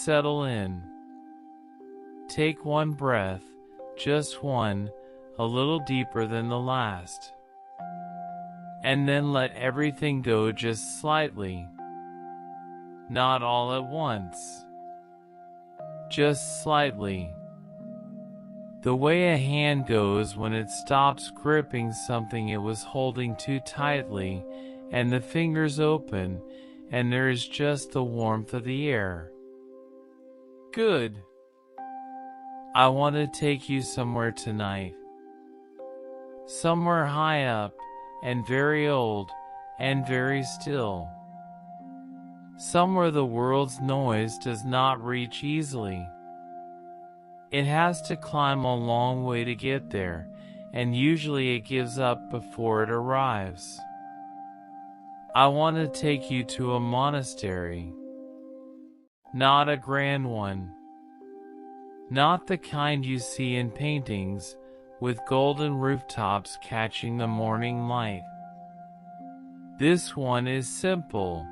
Settle in. Take one breath, just one, a little deeper than the last. And then let everything go just slightly. Not all at once. Just slightly. The way a hand goes when it stops gripping something it was holding too tightly, and the fingers open, and there is just the warmth of the air. Good. I want to take you somewhere tonight. Somewhere high up, and very old, and very still. Somewhere the world's noise does not reach easily. It has to climb a long way to get there, and usually it gives up before it arrives. I want to take you to a monastery. Not a grand one. Not the kind you see in paintings, with golden rooftops catching the morning light. This one is simple.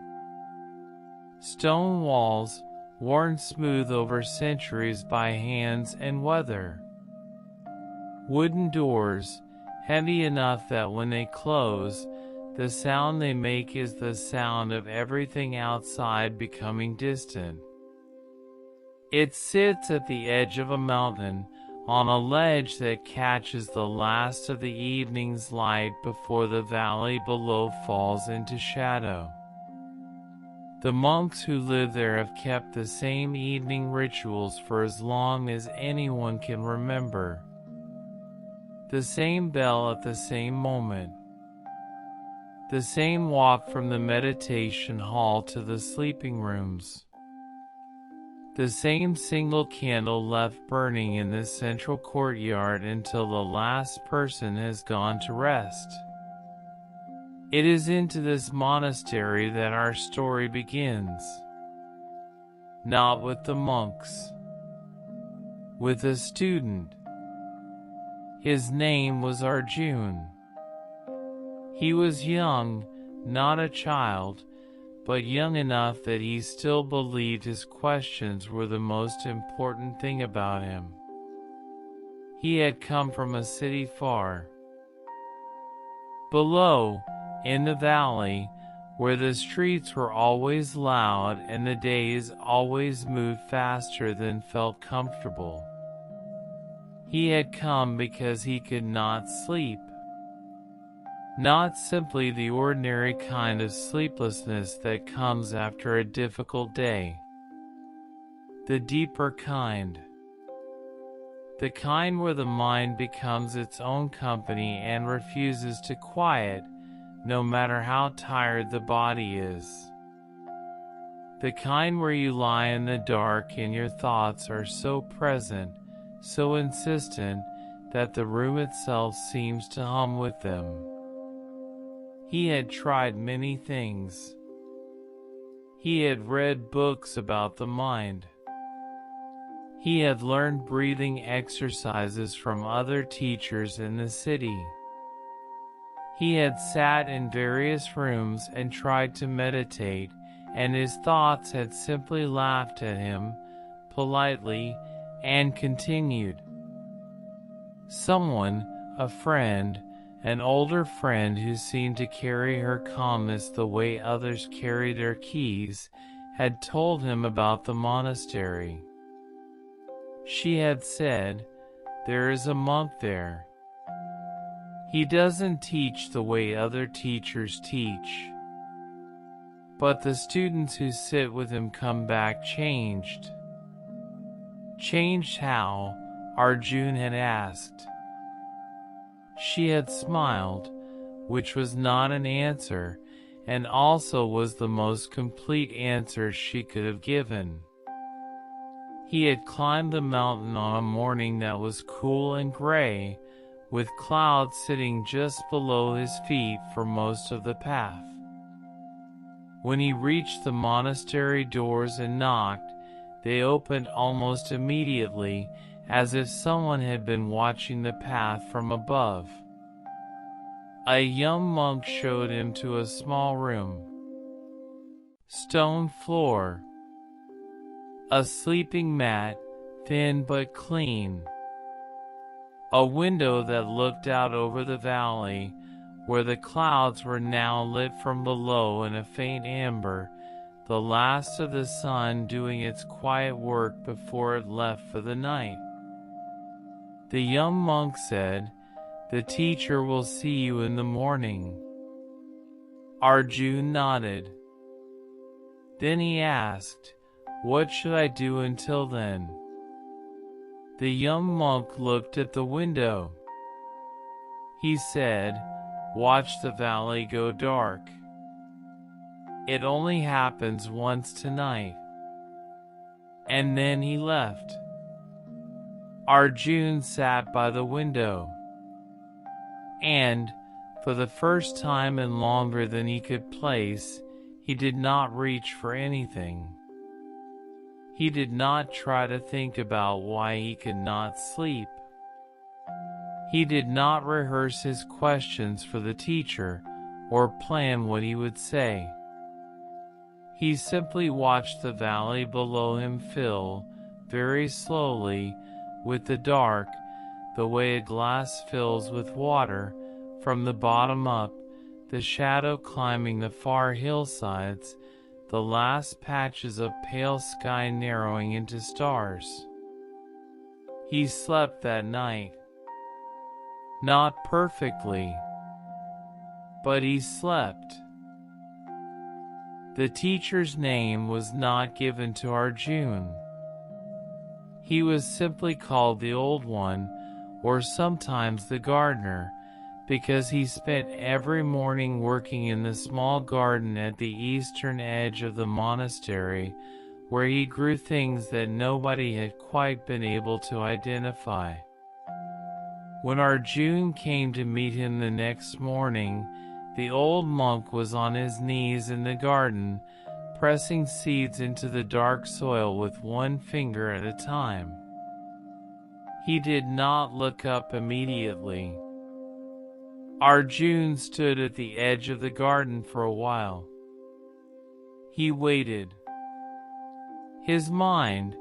Stone walls, worn smooth over centuries by hands and weather. Wooden doors, heavy enough that when they close, the sound they make is the sound of everything outside becoming distant. It sits at the edge of a mountain, on a ledge that catches the last of the evening's light before the valley below falls into shadow. The monks who live there have kept the same evening rituals for as long as anyone can remember. The same bell at the same moment. The same walk from the meditation hall to the sleeping rooms. The same single candle left burning in the central courtyard until the last person has gone to rest. It is into this monastery that our story begins. Not with the monks. With a student. His name was Arjun. He was young, not a child, but young enough that he still believed his questions were the most important thing about him. He had come from a city far. Below, in the valley, where the streets were always loud and the days always moved faster than felt comfortable. He had come because he could not sleep. Not simply the ordinary kind of sleeplessness that comes after a difficult day. The deeper kind. The kind where the mind becomes its own company and refuses to quiet, no matter how tired the body is. The kind where you lie in the dark and your thoughts are so present, so insistent, that the room itself seems to hum with them. He had tried many things. He had read books about the mind. He had learned breathing exercises from other teachers in the city. He had sat in various rooms and tried to meditate, and his thoughts had simply laughed at him, politely, and continued. Someone, a friend, an older friend who seemed to carry her calmness the way others carry their keys, had told him about the monastery. She had said, "There is a monk there. He doesn't teach the way other teachers teach." But the students who sit with him come back changed. Changed how? Arjun had asked. She had smiled, which was not an answer, and also was the most complete answer she could have given. He had climbed the mountain on a morning that was cool and gray, with clouds sitting just below his feet for most of the path. When he reached the monastery doors and knocked, they opened almost immediately, as if someone had been watching the path from above. A young monk showed him to a small room. Stone floor. A sleeping mat, thin but clean. A window that looked out over the valley, where the clouds were now lit from below in a faint amber, the last of the sun doing its quiet work before it left for the night. The young monk said, "The teacher will see you in the morning." Arjun nodded. Then he asked, "What should I do until then?" The young monk looked at the window. He said, "Watch the valley go dark. It only happens once tonight." And then he left. Arjun sat by the window. And, for the first time in longer than he could place, he did not reach for anything. He did not try to think about why he could not sleep. He did not rehearse his questions for the teacher or plan what he would say. He simply watched the valley below him fill, very slowly, with the dark, the way a glass fills with water, from the bottom up, the shadow climbing the far hillsides, the last patches of pale sky narrowing into stars. He slept that night. Not perfectly, but he slept. The teacher's name was not given to Arjun. He was simply called the Old One, or sometimes the gardener, because he spent every morning working in the small garden at the eastern edge of the monastery, where he grew things that nobody had quite been able to identify. When Arjun came to meet him the next morning, the old monk was on his knees in the garden, pressing seeds into the dark soil with one finger at a time. He did not look up immediately. Arjun stood at the edge of the garden for a while. He waited. His mind,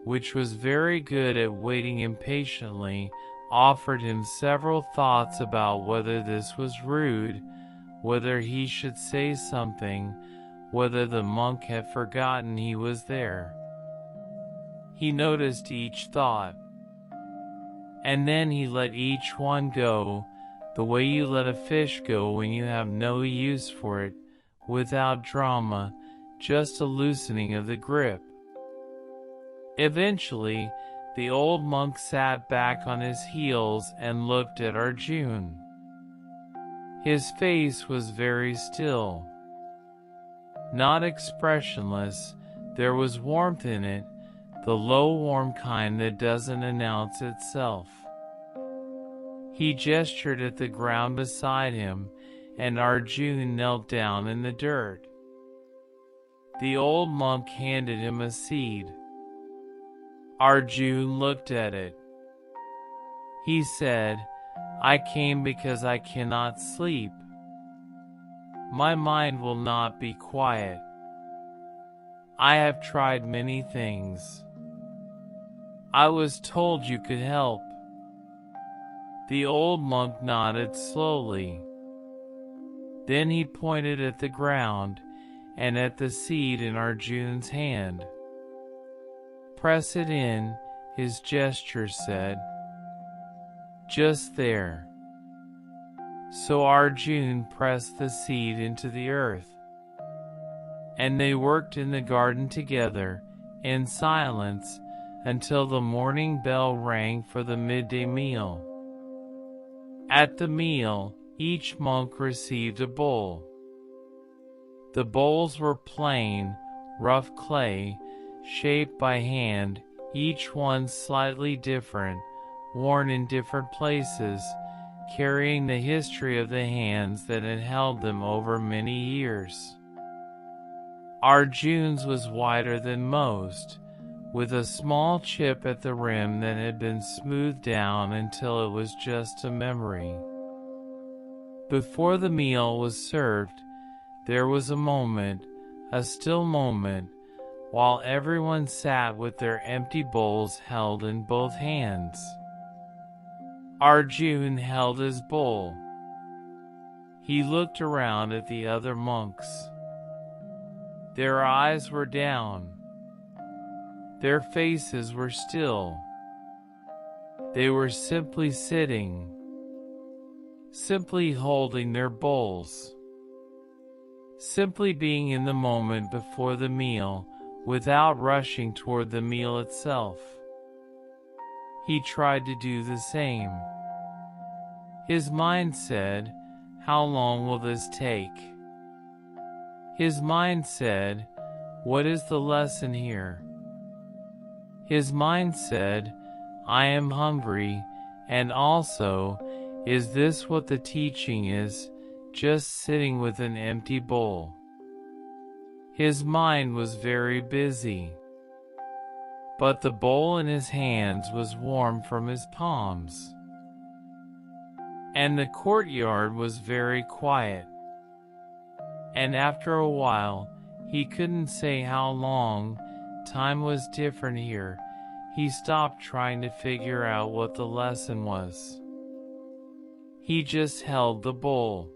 which was very good at waiting impatiently, offered him several thoughts about whether this was rude, whether he should say something, whether the monk had forgotten he was there. He noticed each thought. And then he let each one go, the way you let a fish go when you have no use for it, without drama, just a loosening of the grip. Eventually, the old monk sat back on his heels and looked at Arjun. His face was very still. Not expressionless, there was warmth in it, the low warm kind that doesn't announce itself. He gestured at the ground beside him, and Arjun knelt down in the dirt. The old monk handed him a seed. Arjun looked at it. He said, "I came because I cannot sleep. My mind will not be quiet. I have tried many things. I was told you could help." The old monk nodded slowly. Then he pointed at the ground and at the seed in Arjun's hand. "Press it in," his gesture said. "Just there." So Arjun pressed the seed into the earth. And they worked in the garden together, in silence, until the morning bell rang for the midday meal. At the meal, each monk received a bowl. The bowls were plain, rough clay, shaped by hand, each one slightly different, worn in different places, carrying the history of the hands that had held them over many years. Arjun's was wider than most, with a small chip at the rim that had been smoothed down until it was just a memory. Before the meal was served, there was a moment, a still moment, while everyone sat with their empty bowls held in both hands. Arjun held his bowl. He looked around at the other monks. Their eyes were down. Their faces were still. They were simply sitting, simply holding their bowls, simply being in the moment before the meal without rushing toward the meal itself. He tried to do the same. His mind said, "How long will this take?" His mind said, "What is the lesson here?" His mind said, "I am hungry," and also, "Is this what the teaching is, just sitting with an empty bowl?" His mind was very busy. But the bowl in his hands was warm from his palms. And the courtyard was very quiet. And after a while, he couldn't say how long. Time was different here. He stopped trying to figure out what the lesson was. He just held the bowl.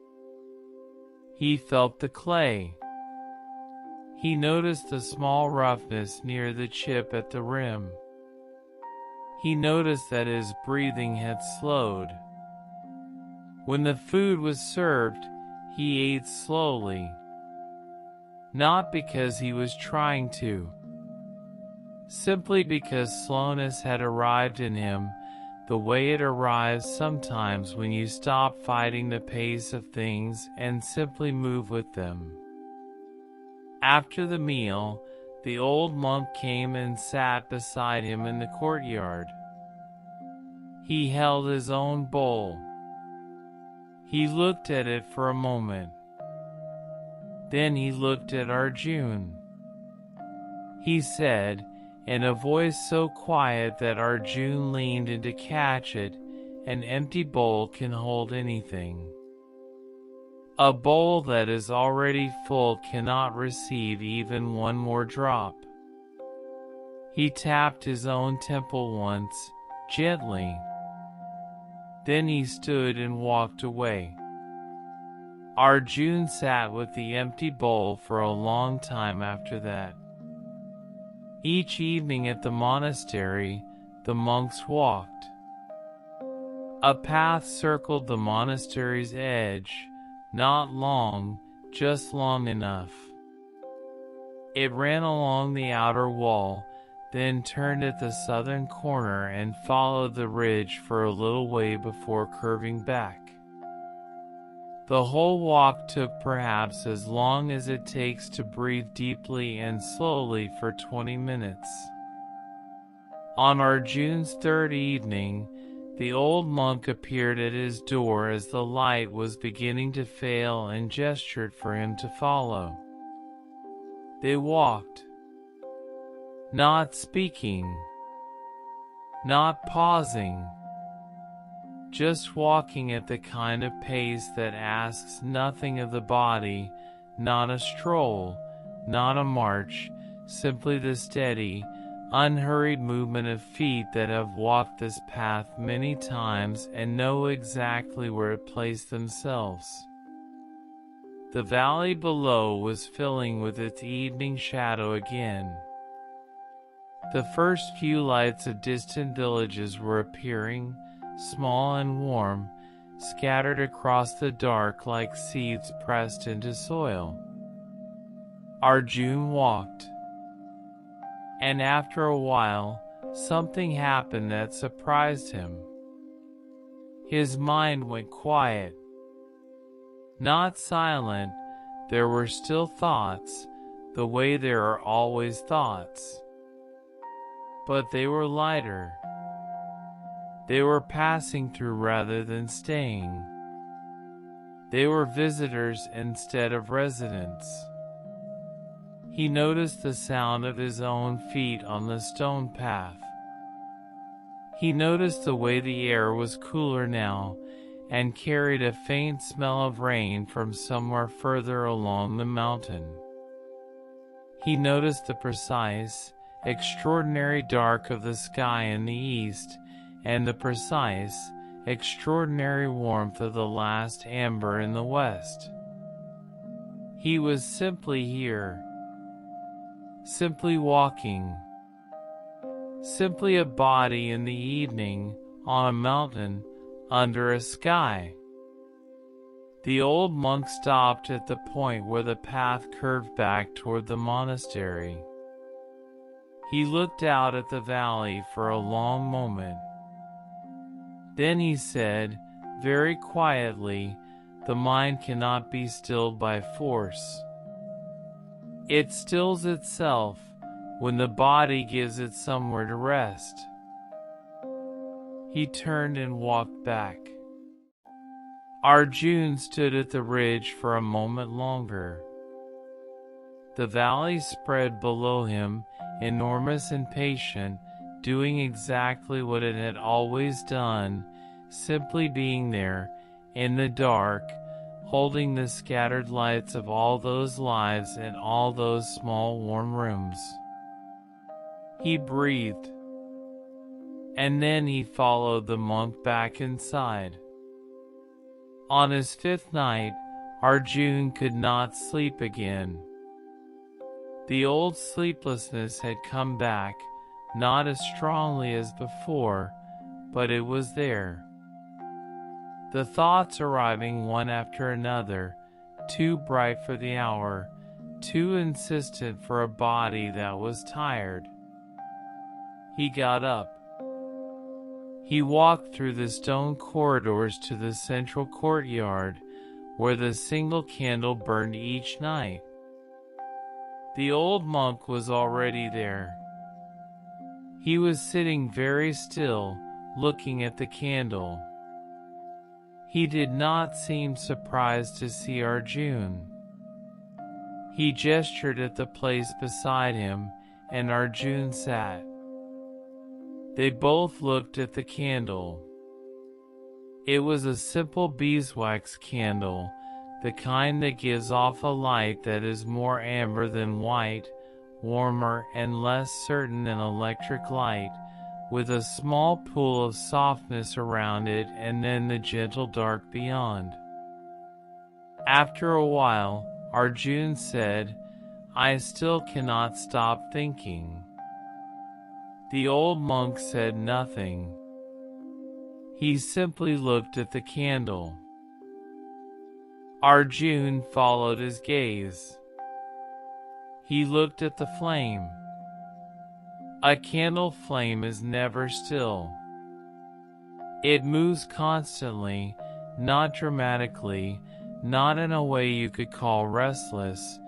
He felt the clay. He noticed the small roughness near the chip at the rim. He noticed that his breathing had slowed. When the food was served, he ate slowly. Not because he was trying to. Simply because slowness had arrived in him, the way it arrives sometimes when you stop fighting the pace of things and simply move with them. After the meal, the old monk came and sat beside him in the courtyard. He held his own bowl. He looked at it for a moment. Then he looked at Arjun. He said, in a voice so quiet that Arjun leaned in to catch it, "An empty bowl can hold anything. A bowl that is already full cannot receive even one more drop." He tapped his own temple once, gently. Then he stood and walked away. Arjun sat with the empty bowl for a long time after that. Each evening at the monastery, the monks walked. A path circled the monastery's edge, not long, just long enough. It ran along the outer wall, then turned at the southern corner and followed the ridge for a little way before curving back. The whole walk took perhaps as long as it takes to breathe deeply and slowly for 20 minutes. On Arjun's third evening, the old monk appeared at his door as the light was beginning to fail and gestured for him to follow. They walked. Not speaking. Not pausing. Just walking at the kind of pace that asks nothing of the body, not a stroll, not a march, simply the steady, unhurried movement of feet that have walked this path many times and know exactly where to place themselves. The valley below was filling with its evening shadow again. The first few lights of distant villages were appearing, small and warm, scattered across the dark like seeds pressed into soil. Arjun walked. And after a while, something happened that surprised him. His mind went quiet. Not silent, there were still thoughts, the way there are always thoughts. But they were lighter. They were passing through rather than staying. They were visitors instead of residents. He noticed the sound of his own feet on the stone path. He noticed the way the air was cooler now and carried a faint smell of rain from somewhere further along the mountain. He noticed the precise, extraordinary dark of the sky in the east, and the precise, extraordinary warmth of the last amber in the west. He was simply here. Simply walking. Simply a body in the evening, on a mountain, under a sky. The old monk stopped at the point where the path curved back toward the monastery. He looked out at the valley for a long moment. Then he said, very quietly, "The mind cannot be stilled by force. It stills itself when the body gives it somewhere to rest." He turned and walked back. Arjun stood at the ridge for a moment longer. The valley spread below him, enormous and patient, doing exactly what it had always done, simply being there, in the dark, holding the scattered lights of all those lives in all those small warm rooms. He breathed. And then he followed the monk back inside. On his fifth night, Arjun could not sleep again. The old sleeplessness had come back, not as strongly as before, but it was there. The thoughts arriving one after another, too bright for the hour, too insistent for a body that was tired. He got up. He walked through the stone corridors to the central courtyard, where the single candle burned each night. The old monk was already there. He was sitting very still, looking at the candle. He did not seem surprised to see Arjun. He gestured at the place beside him, and Arjun sat. They both looked at the candle. It was a simple beeswax candle, the kind that gives off a light that is more amber than white, warmer and less certain than electric light, with a small pool of softness around it and then the gentle dark beyond. After a while, Arjun said, "I still cannot stop thinking." The old monk said nothing. He simply looked at the candle. Arjun followed his gaze. He looked at the flame. A candle flame is never still. It moves constantly, not dramatically, not in a way you could call restless,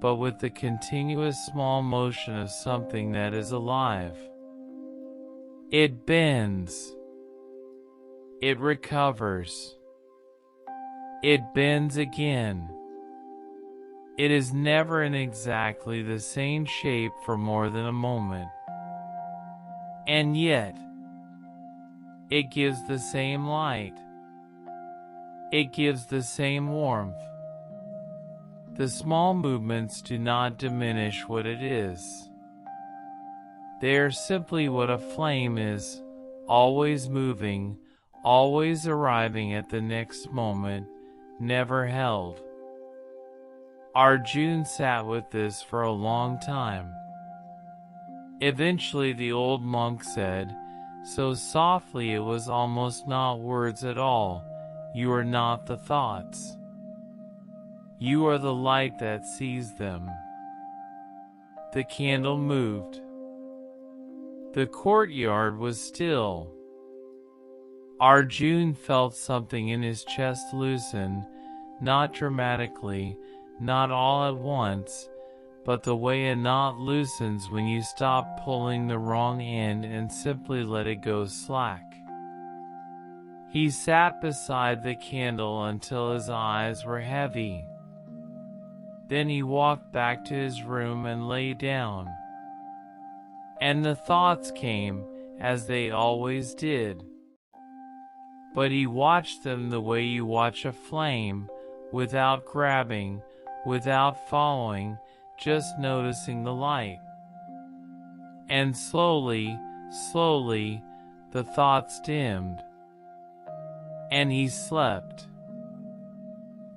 but with the continuous small motion of something that is alive. It bends. It recovers. It bends again. It is never in exactly the same shape for more than a moment. And yet, it gives the same light. It gives the same warmth. The small movements do not diminish what it is. They are simply what a flame is, always moving, always arriving at the next moment, never held. Arjun sat with this for a long time. Eventually the old monk said, so softly it was almost not words at all, "You are not the thoughts. You are the light that sees them." The candle moved. The courtyard was still. Arjun felt something in his chest loosen, not dramatically, not all at once, but the way a knot loosens when you stop pulling the wrong end and simply let it go slack. He sat beside the candle until his eyes were heavy. Then he walked back to his room and lay down. And the thoughts came, as they always did. But he watched them the way you watch a flame, without grabbing, without following, just noticing the light. And slowly, slowly, the thoughts dimmed. And he slept.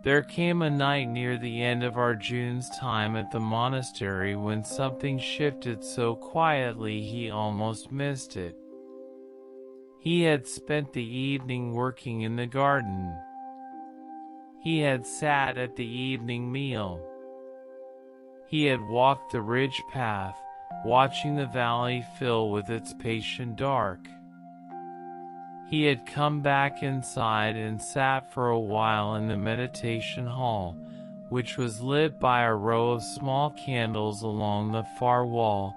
There came a night near the end of Arjun's time at the monastery when something shifted so quietly he almost missed it. He had spent the evening working in the garden. He had sat at the evening meal. He had walked the ridge path, watching the valley fill with its patient dark. He had come back inside and sat for a while in the meditation hall, which was lit by a row of small candles along the far wall,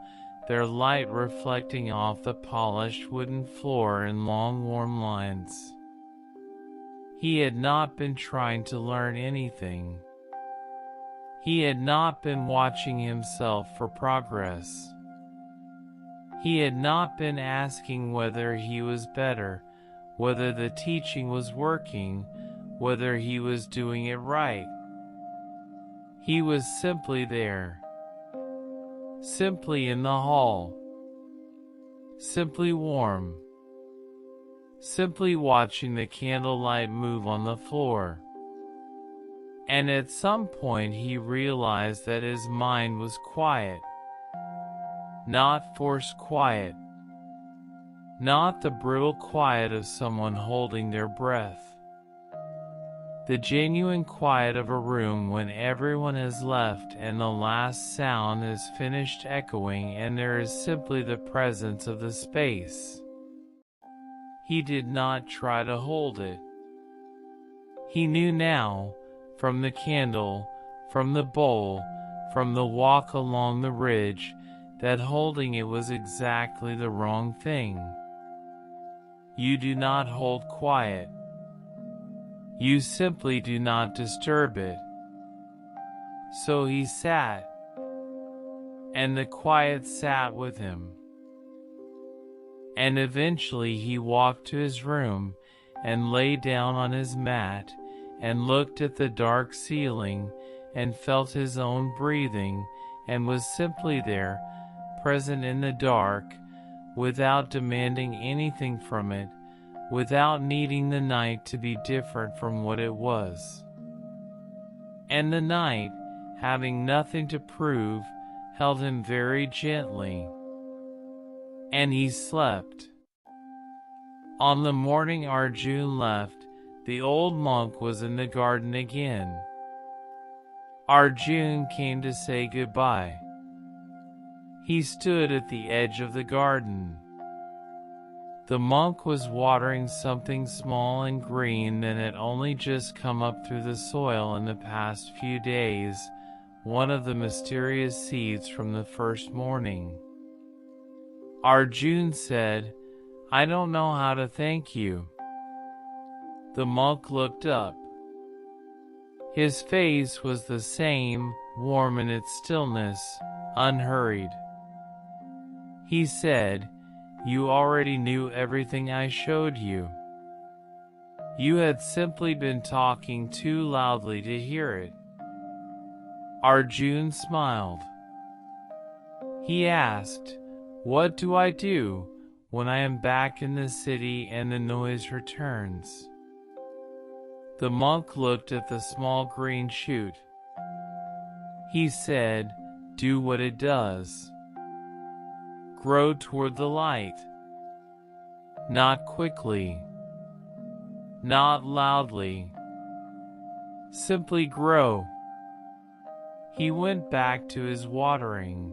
their light reflecting off the polished wooden floor in long warm lines. He had not been trying to learn anything. He had not been watching himself for progress. He had not been asking whether he was better, whether the teaching was working, whether he was doing it right. He was simply there. Simply in the hall. Simply warm. Simply watching the candlelight move on the floor. And at some point he realized that his mind was quiet. Not forced quiet. Not the brittle quiet of someone holding their breath. The genuine quiet of a room when everyone has left and the last sound is finished echoing and there is simply the presence of the space. He did not try to hold it. He knew now, from the candle, from the bowl, from the walk along the ridge, that holding it was exactly the wrong thing. You do not hold quiet. You simply do not disturb it. So he sat, and the quiet sat with him. And eventually he walked to his room, and lay down on his mat, and looked at the dark ceiling, and felt his own breathing, and was simply there, present in the dark, without demanding anything from it, without needing the night to be different from what it was. And the night, having nothing to prove, held him very gently. And he slept. On the morning Arjun left, the old monk was in the garden again. Arjun came to say goodbye. He stood at the edge of the garden. The monk was watering something small and green that had only just come up through the soil in the past few days, one of the mysterious seeds from the first morning. Arjun said, "I don't know how to thank you." The monk looked up. His face was the same, warm in its stillness, unhurried. He said, "You already knew everything I showed you. You had simply been talking too loudly to hear it." Arjun smiled. He asked, "What do I do when I am back in the city and the noise returns?" The monk looked at the small green shoot. He said, "Do what it does. Grow toward the light. Not quickly. Not loudly. Simply grow." He went back to his watering.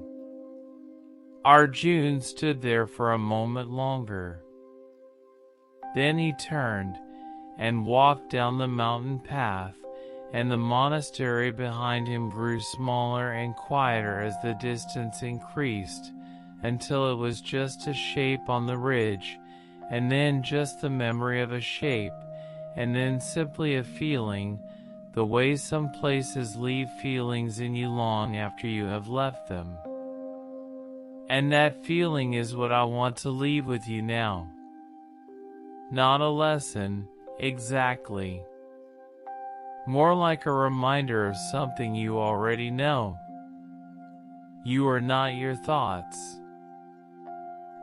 Arjun stood there for a moment longer. Then he turned and walked down the mountain path, and the monastery behind him grew smaller and quieter as the distance increased, until it was just a shape on the ridge, and then just the memory of a shape, and then simply a feeling, the way some places leave feelings in you long after you have left them. And that feeling is what I want to leave with you now. Not a lesson, exactly. More like a reminder of something you already know. You are not your thoughts.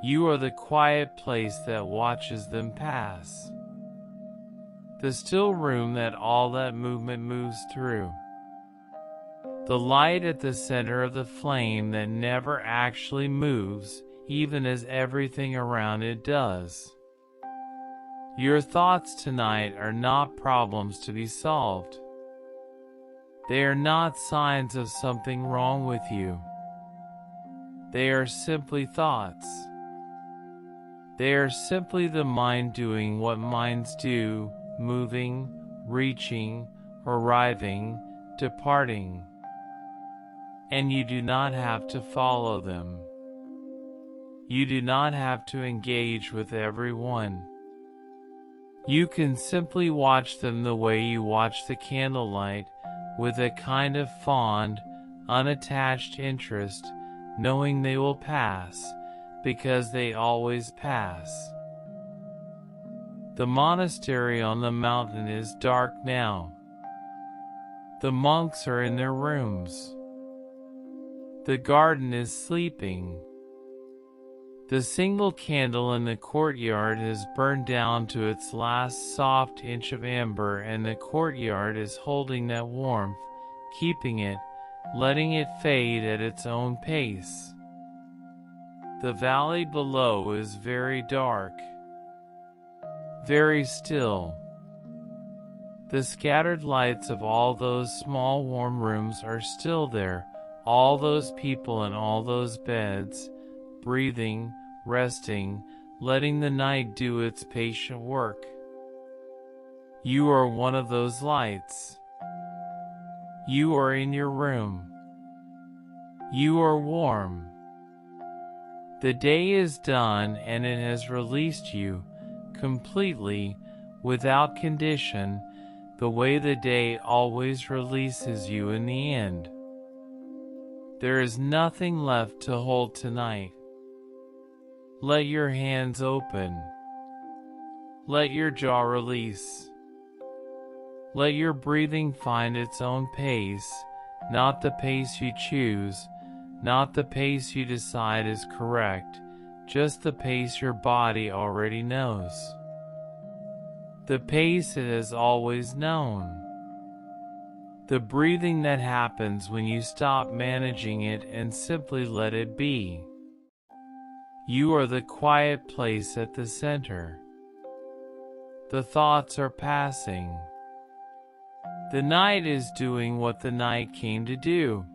You are the quiet place that watches them pass. The still room that all that movement moves through. The light at the center of the flame that never actually moves, even as everything around it does. Your thoughts tonight are not problems to be solved. They are not signs of something wrong with you. They are simply thoughts. They are simply the mind doing what minds do, moving, reaching, arriving, departing. And you do not have to follow them. You do not have to engage with every one. You can simply watch them the way you watch the candlelight, with a kind of fond, unattached interest, knowing they will pass, because they always pass. The monastery on the mountain is dark now. The monks are in their rooms. The garden is sleeping. The single candle in the courtyard has burned down to its last soft inch of amber, and the courtyard is holding that warmth, keeping it, letting it fade at its own pace. The valley below is very dark, very still. The scattered lights of all those small warm rooms are still there, all those people in all those beds, breathing, resting, letting the night do its patient work. You are one of those lights. You are in your room. You are warm. The day is done and it has released you, completely, without condition, the way the day always releases you in the end. There is nothing left to hold tonight. Let your hands open. Let your jaw release. Let your breathing find its own pace, not the pace you choose, not the pace you decide is correct, just the pace your body already knows. The pace it has always known. The breathing that happens when you stop managing it and simply let it be. You are the quiet place at the center. The thoughts are passing. The night is doing what the night came to do.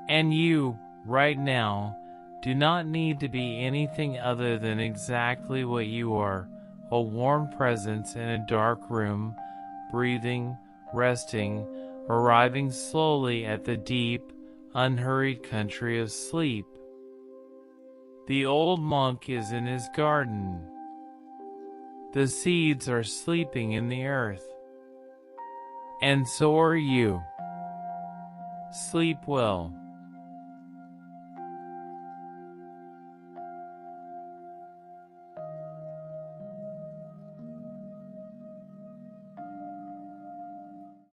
And you, right now, do not need to be anything other than exactly what you are, a warm presence in a dark room, breathing, resting, arriving slowly at the deep, unhurried country of sleep. The old monk is in his garden. The seeds are sleeping in the earth. And so are you. Sleep well.